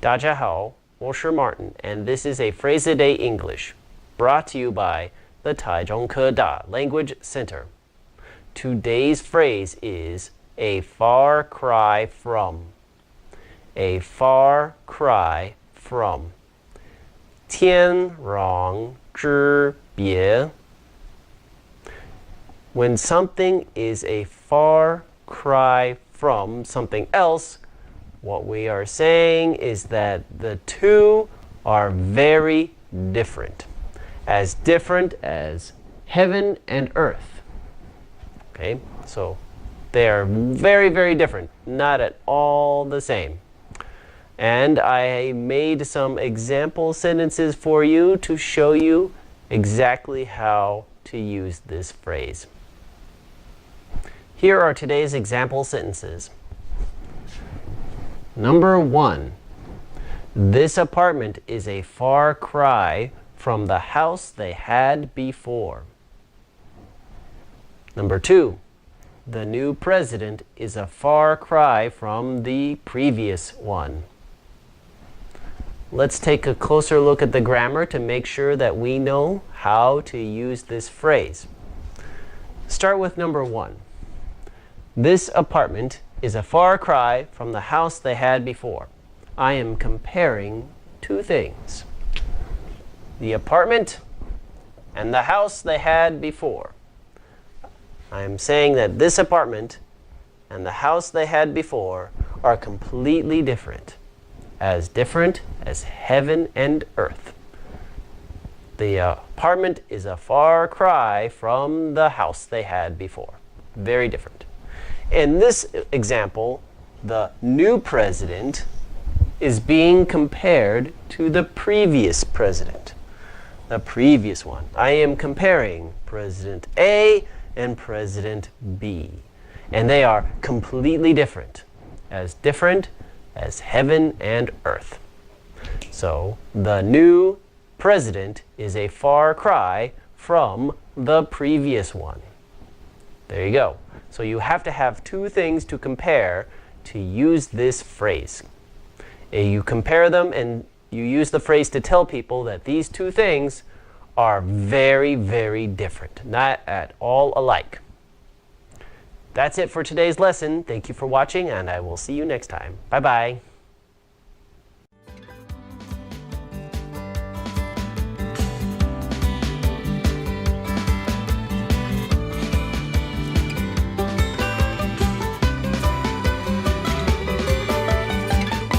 大家好，我是 Martin, and this is a Phrase a Day English, brought to you by the Taichung Keda Language Center. Today's phrase is a far cry from. A far cry from. 天壤之别. When something is a far cry from something else, what we are saying is that the two are very different as heaven and earth. Okay, so they are very, very different, not at all the same. And I made some example sentences for you to show you exactly how to use this phrase. Here are today's example sentences. Number 1, this apartment is a far cry from the house they had before. Number 2, the new president is a far cry from the previous one. Let's take a closer look at the grammar to make sure that we know how to use this phrase. Start with number 1. This apartment is a far cry from the house they had before. I am comparing two things. The apartment and the house they had before. I am saying that this apartment and the house they had before are completely different as heaven and earth. The apartment is a far cry from the house they had before. Very different. In this example, the new president is being compared to the previous president. The previous one. I am comparing President A and President B. And they are completely different as heaven and earth. So, the new president is a far cry from the previous one. There you go. So you have to have two things to compare to use this phrase. You compare them and you use the phrase to tell people that these two things are very, very different, not at all alike. That's it for today's lesson. Thank you for watching, and I will see you next time. Bye-bye.